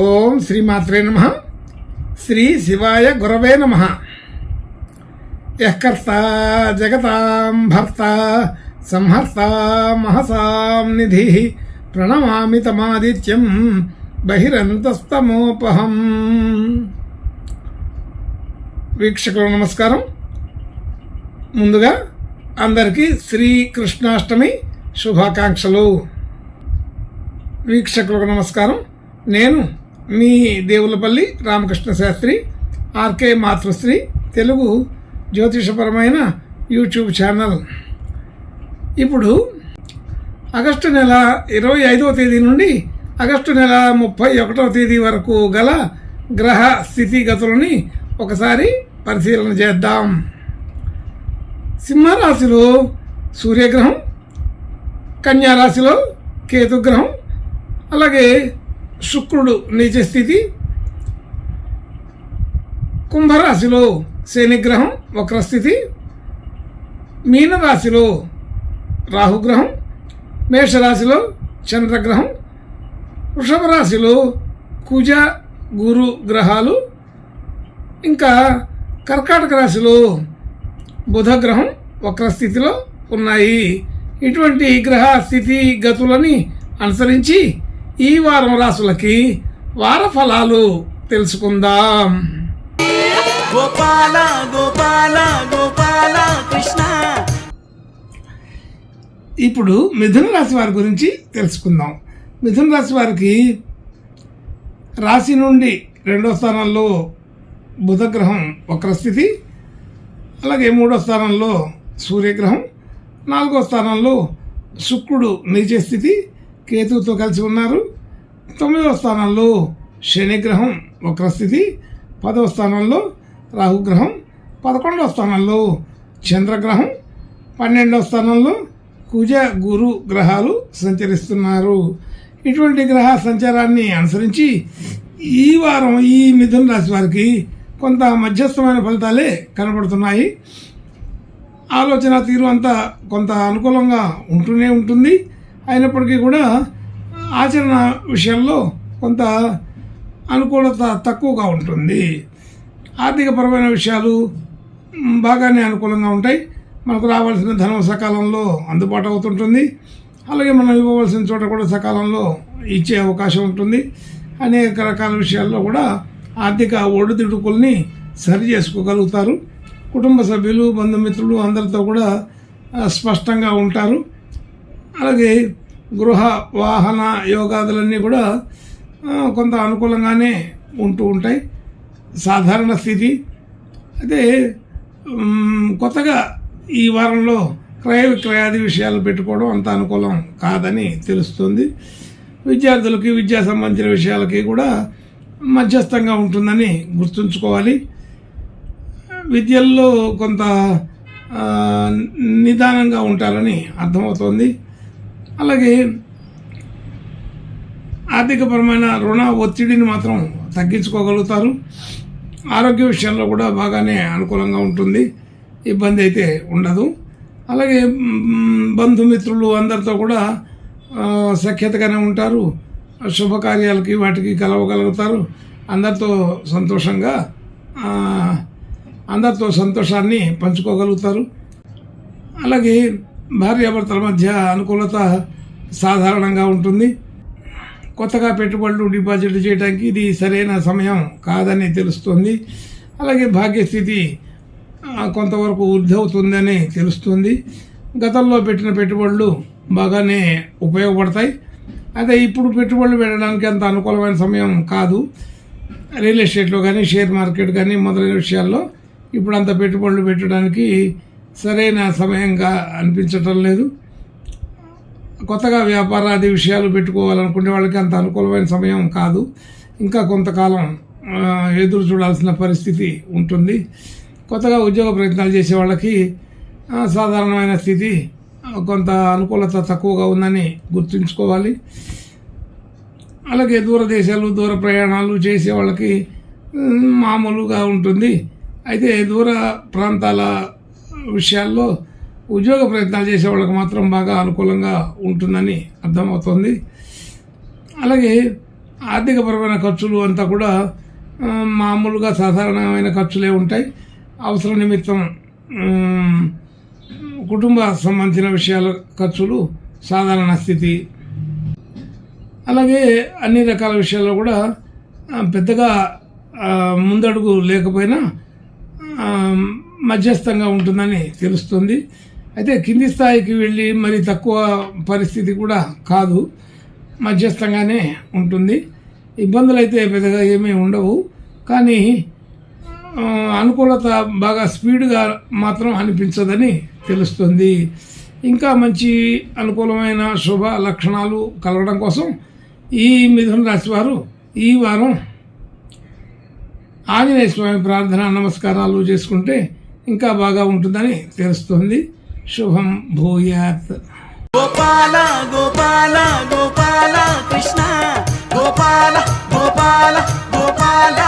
ఓం శ్రీమాత్రే నమః. శ్రీ శివాయ గురవే నమః. యఃకర్త జగతాం భర్త సంహర్త మహసాం నిధి ప్రణమామి తమాదిత్యం బహిరంతస్తమోపహం. వీక్షకులకు నమస్కారం. ముందుగా అందరికీ శ్రీకృష్ణాష్టమి శుభాకాంక్షలు. వీక్షకులకు నమస్కారం. నేను మీ దేవులపల్లి రామకృష్ణ శాస్త్రి, ఆర్కే మాతృశ్రీ తెలుగు జ్యోతిషపరమైన యూట్యూబ్ ఛానల్. ఇప్పుడు ఆగస్టు నెల 25వ తేదీ నుండి ఆగస్టు నెల 31వ తేదీ వరకు గల గ్రహ స్థితిగతులని ఒకసారి పరిశీలన చేద్దాం. సింహరాశిలో సూర్యగ్రహం, కన్యారాశిలో కేతుగ్రహం, అలాగే శుక్రుడు నీచ స్థితి, కుంభరాశిలో శనిగ్రహం వక్రస్థితి, మీనరాశిలో రాహుగ్రహం, మేషరాశిలో చంద్రగ్రహం, వృషభ రాశిలో కుజ గురు గ్రహాలు, ఇంకా కర్కాటక రాశిలో బుధగ్రహం వక్రస్థితిలో ఉన్నాయి. ఇటువంటి గ్రహ స్థితి గతులని అనుసరించి ఈ వారం రాశులకి వార ఫలాలు తెలుసుకుందాం. గోపాల గోపాల గోపాల కృష్ణ. ఇప్పుడు మిథున రాశి వారి గురించి తెలుసుకుందాం. మిథున రాశి వారికి రాశి నుండి 2వ స్థానంలో బుధగ్రహం వక్రస్థితి, అలాగే 3వ స్థానంలో సూర్యగ్రహం, 4వ స్థానంలో శుక్రుడు నీచ స్థితి కేతువుతో కలిసి ఉన్నారు. 9వ స్థానంలో శనిగ్రహం వక్రస్థితి, 10వ స్థానంలో రాహుగ్రహం, 11వ స్థానంలో చంద్రగ్రహం, 12వ స్థానంలో కుజ గురు గ్రహాలు సంచరిస్తున్నారు. ఇటువంటి గ్రహ సంచారాన్ని అనుసరించి ఈ వారం ఈ మిథున రాశి వారికి కొంత మధ్యస్థమైన ఫలితాలే కనబడుతున్నాయి. ఆలోచన తీరు అంతా కొంత అనుకూలంగా ఉంటూనే ఉంటుంది. అయినప్పటికీ కూడా ఆచరణ విషయంలో కొంత అనుకూలత తక్కువగా ఉంటుంది. ఆర్థికపరమైన విషయాలు బాగానే అనుకూలంగా ఉంటాయి. మనకు రావాల్సిన ధనం సకాలంలో అందుబాటు అవుతుంటుంది. అలాగే మనం ఇవ్వవలసిన చోట కూడా సకాలంలో ఇచ్చే అవకాశం ఉంటుంది. అనేక రకాల విషయాల్లో కూడా ఆర్థిక ఒడిదుడుకుల్ని సరి చేసుకోగలుగుతారు. కుటుంబ సభ్యులు, బంధుమిత్రులు అందరితో కూడా స్పష్టంగా ఉంటారు. అలాగే గృహ వాహన యోగాదులన్నీ కూడా కొంత అనుకూలంగానే ఉంటూ ఉంటాయి. సాధారణ స్థితి. అయితే కొత్తగా ఈ వారంలో క్రయ విక్రయాది విషయాలు పెట్టుకోవడం అంత అనుకూలం కాదని తెలుస్తుంది. విద్యార్థులకి విద్యా సంబంధించిన విషయాలకి కూడా మధ్యస్థంగా ఉంటుందని గుర్తుంచుకోవాలి. విద్యల్లో కొంత నిదానంగా ఉంటారని అర్థమవుతోంది. అలాగే ఆర్థికపరమైన రుణ ఒత్తిడిని మాత్రం తగ్గించుకోగలుగుతారు. ఆరోగ్య విషయంలో కూడా బాగానే అనుకూలంగా ఉంటుంది. ఇబ్బంది అయితే ఉండదు. అలాగే బంధుమిత్రులు అందరితో కూడా సఖ్యతగానే ఉంటారు. శుభకార్యాలకి వాటికి కలవగలుగుతారు. అందరితో సంతోషాన్ని పంచుకోగలుగుతారు. అలాగే భార్యాభర్తల మధ్య అనుకూలత సాధారణంగా ఉంటుంది. కొత్తగా పెట్టుబడులు డిపాజిట్లు చేయడానికి ఇది సరైన సమయం కాదని తెలుస్తుంది. అలాగే భాగ్యస్థితి కొంతవరకు వృద్ధి అవుతుందని తెలుస్తుంది. గతంలో పెట్టిన పెట్టుబడులు బాగానే ఉపయోగపడతాయి. అదే ఇప్పుడు పెట్టుబడులు పెట్టడానికి అంత అనుకూలమైన సమయం కాదు. రియల్ ఎస్టేట్లో కానీ షేర్ మార్కెట్ కానీ మొదలైన విషయాల్లో ఇప్పుడు అంత పెట్టుబడులు పెట్టడానికి సరైన సమయంగా అనిపించటం లేదు. కొత్తగా వ్యాపారాది విషయాలు పెట్టుకోవాలనుకునే వాళ్ళకి అంత అనుకూలమైన సమయం కాదు. ఇంకా కొంతకాలం ఎదురు చూడాల్సిన పరిస్థితి ఉంటుంది. కొత్తగా ఉద్యోగ ప్రయత్నాలు చేసే వాళ్ళకి సాధారణమైన స్థితి, కొంత అనుకూలత తక్కువగా ఉందని గుర్తుంచుకోవాలి. అలాగే దూరదేశాలు, దూర ప్రయాణాలు చేసే వాళ్ళకి మామూలుగా ఉంటుంది. అయితే దూర ప్రాంతాల విషయాల్లో ఉద్యోగ ప్రయత్నాలు చేసే వాళ్ళకి మాత్రం బాగా అనుకూలంగా ఉంటుందని అర్థమవుతుంది. అలాగే ఆర్థికపరమైన ఖర్చులు అంతా కూడా మామూలుగా సాధారణమైన ఖర్చులే ఉంటాయి. అవసర నిమిత్తం కుటుంబ సంబంధించిన విషయాల ఖర్చులు సాధారణ స్థితి. అలాగే అన్ని రకాల విషయాల్లో కూడా పెద్దగా ముందడుగు లేకపోయినా మధ్యస్థంగా ఉంటుందని తెలుస్తుంది. అయితే కింది స్థాయికి వెళ్ళి మరి తక్కువ పరిస్థితి కూడా కాదు, మధ్యస్థంగానే ఉంటుంది. ఇబ్బందులు అయితే పెద్దగా ఏమీ ఉండవు, కానీ అనుకూలత బాగా స్పీడ్గా మాత్రం అనిపించదని తెలుస్తుంది. ఇంకా మంచి అనుకూలమైన శుభ లక్షణాలు కలగడం కోసం ఈ మిథున రాశి వారు ఈ వారం ఆంజనేయ స్వామి ప్రార్థన నమస్కారాలు చేసుకుంటే ఇంకా బాగా ఉంటుందని తెలుస్తుంది. శుభం భూయాత్. గోపాల గోపాల గోపాల కృష్ణ గోపాల గోపాల గోపాల